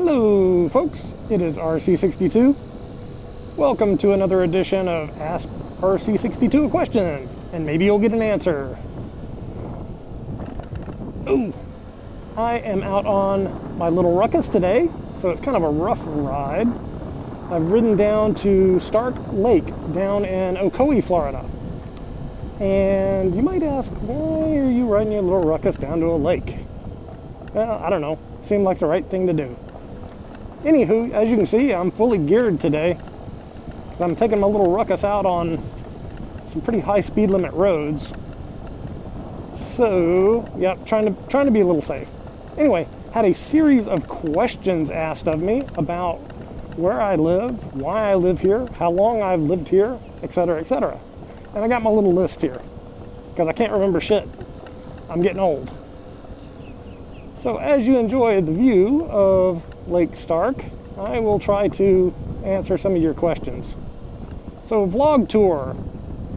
Hello folks, it is RC62. Welcome to another edition of Ask RC62 a Question, and maybe you'll get an answer. Oh, I am out on my little Ruckus today, so it's kind of a rough ride. I've ridden down to Stark Lake down in Ocoee, Florida. And you might ask, why are you riding your little Ruckus down to a lake? Well, I don't know. Seemed like the right thing to do. Anywho, as you can see, I'm fully geared today because I'm taking my little Ruckus out on some pretty high speed limit roads. So, yeah, trying to be a little safe. Anyway, had a series of questions asked of me about where I live, why I live here, how long I've lived here, etc., etc. And I got my little list here because I can't remember shit. I'm getting old. So as you enjoy the view of Lake Stark, I will try to answer some of your questions. So Vlog Tour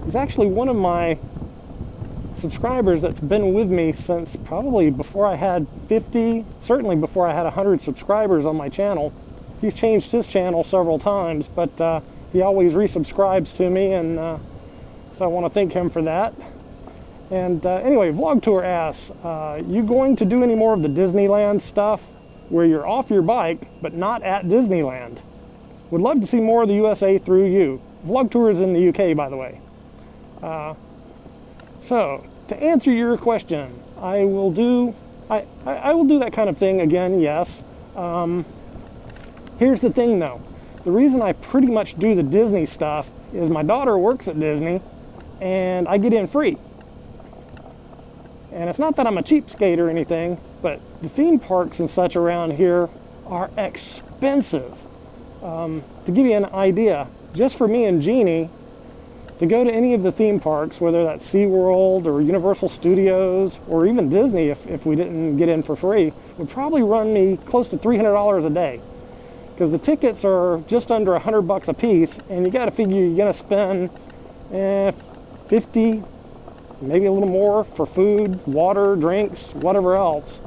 is actually one of my subscribers that's been with me since probably before I had 50, certainly before I had 100 subscribers on my channel. He's changed his channel several times, but he always resubscribes to me, and so I want to thank him for that. And anyway, Vlog Tour asks, you going to do any more of the Disneyland stuff where you're off your bike but not at Disneyland? Would love to see more of the USA through you. Vlog Tour is in the UK, by the way. So to answer your question, I will do that kind of thing again, yes. Here's the thing though. The reason I pretty much do the Disney stuff is my daughter works at Disney and I get in free. And it's not that I'm a cheapskate or anything, but the theme parks and such around here are expensive. To give you an idea, just for me and Jeannie, to go to any of the theme parks, whether that's SeaWorld or Universal Studios or even Disney, if we didn't get in for free, would probably run me close to $300 a day. Because the tickets are just under $100 a piece, and you got to figure you're going to spend 50, maybe a little more for food, water, drinks, whatever else.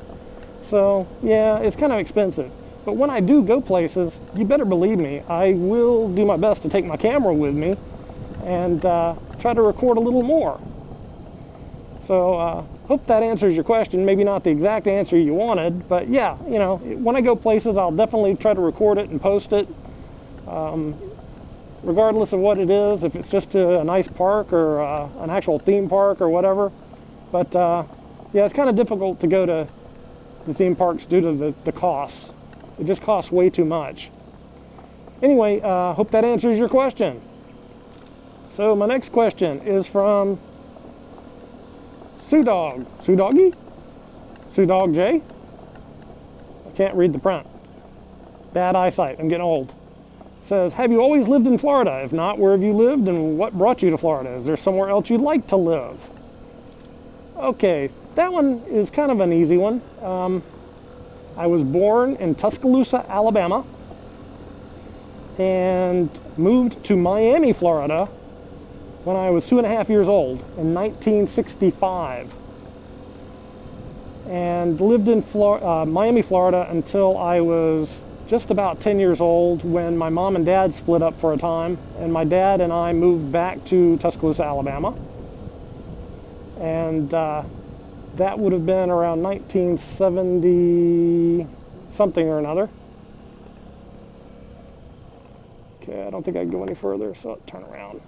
So yeah, it's kind of expensive. But when I do go places, you better believe me, I will do my best to take my camera with me and try to record a little more. So hope that answers your question. Maybe not the exact answer you wanted, but yeah, you know, when I go places, I'll definitely try to record it and post it. Regardless of what it is, if it's just a nice park or an actual theme park or whatever. But yeah, it's kind of difficult to go to the theme parks due to the costs. It just costs way too much. Anyway, hope that answers your question. So my next question is from Sue Dog. Sue Doggy? Sue Dog J? I can't read the print. Bad eyesight, I'm getting old. Says, have you always lived in Florida? If not, where have you lived and what brought you to Florida? Is there somewhere else you'd like to live? Okay, that one is kind of an easy one. I was born in Tuscaloosa, Alabama, and moved to Miami, Florida when I was 2.5 years old in 1965. And lived in Miami, Florida until I was just about 10 years old when my mom and dad split up for a time, and my dad and I moved back to Tuscaloosa, Alabama. And that would have been around 1970 something or another. Okay, I don't think I can go any further, so I'll turn around.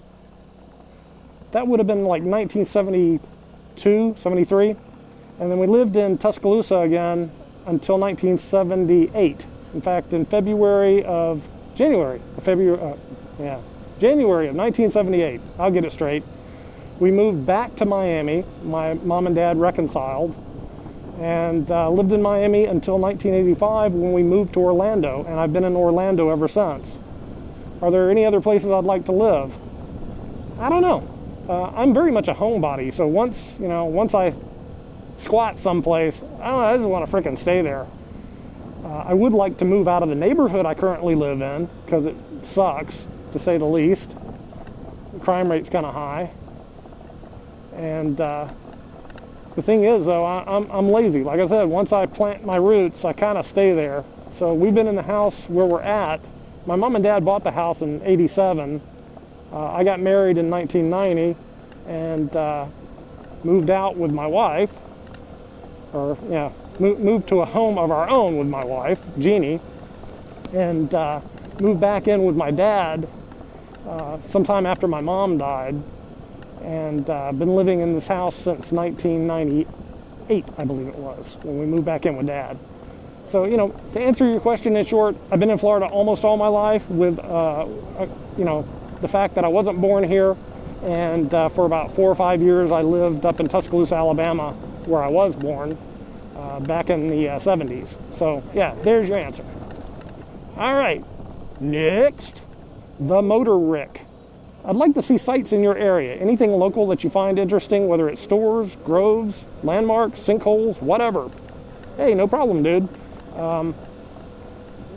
That would have been like 1972, 73. And then we lived in Tuscaloosa again until 1978. In fact, in January of 1978, I'll get it straight, we moved back to Miami. My mom and dad reconciled and lived in Miami until 1985 when we moved to Orlando, and I've been in Orlando ever since. Are there any other places I'd like to live? I don't know. I'm very much a homebody, so once I squat someplace, I just want to frickin' stay there. I would like to move out of the neighborhood I currently live in because it sucks, to say the least. The crime rate's kind of high. And The thing is, though, I'm lazy. Like I said, once I plant my roots, I kind of stay there. So we've been in the house where we're at. My mom and dad bought the house in '87. I got married in 1990 and moved out with my wife, or yeah, moved to a home of our own with my wife, Jeannie, and moved back in with my dad sometime after my mom died, and been living in this house since 1998, I believe it was, when we moved back in with Dad. So, you know, to answer your question in short, I've been in Florida almost all my life with, you know, the fact that I wasn't born here, and for about 4 or 5 years I lived up in Tuscaloosa, Alabama, where I was born, back in the 70s. So, yeah, there's your answer. All right, next, the Motor Rick. I'd like to see sights in your area. Anything local that you find interesting, whether it's stores, groves, landmarks, sinkholes, whatever. Hey, no problem, dude.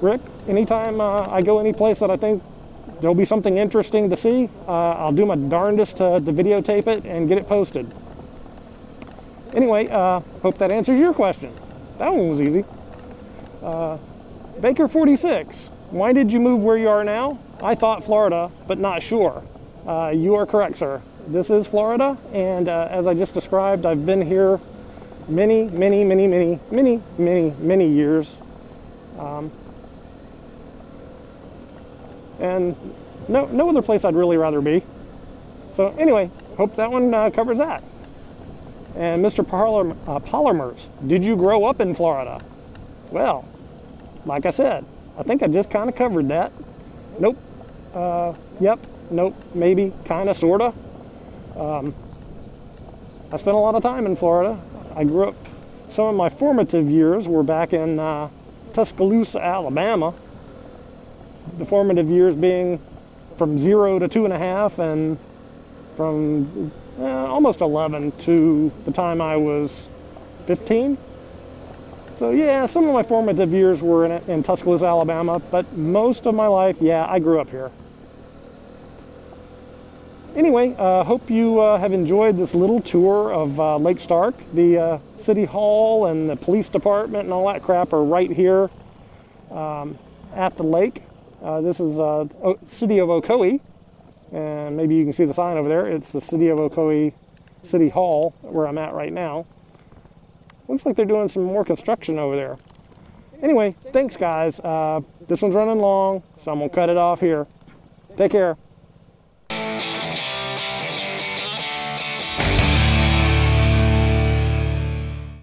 Rick, anytime I go any place that I think there'll be something interesting to see, I'll do my darndest to videotape it and get it posted. Anyway, hope that answers your question. That one was easy. Baker 46, why did you move where you are now? I thought Florida, but not sure. You are correct, sir. This is Florida, and as I just described, I've been here many years. And no other place I'd really rather be. So anyway, hope that one covers that. And Mr. Polymers, did you grow up in Florida? Well, like I said, I think I just kind of covered that. Nope. Yep. Nope. Maybe. Kind of. Sort of. I spent a lot of time in Florida. I grew up, some of my formative years were back in Tuscaloosa, Alabama. The formative years being from 0 to 2.5, and from almost 11 to the time I was 15. So yeah, some of my formative years were in Tuscaloosa, Alabama, but most of my life, yeah, I grew up here. Anyway, hope you have enjoyed this little tour of Lake Stark. The City Hall and the police department and all that crap are right here at the lake. This is City of Ocoee, and maybe you can see the sign over there. It's the City of Ocoee City Hall, where I'm at right now. Looks like they're doing some more construction over there. Anyway, thanks guys. This one's running long, so I'm gonna cut it off here. Take care.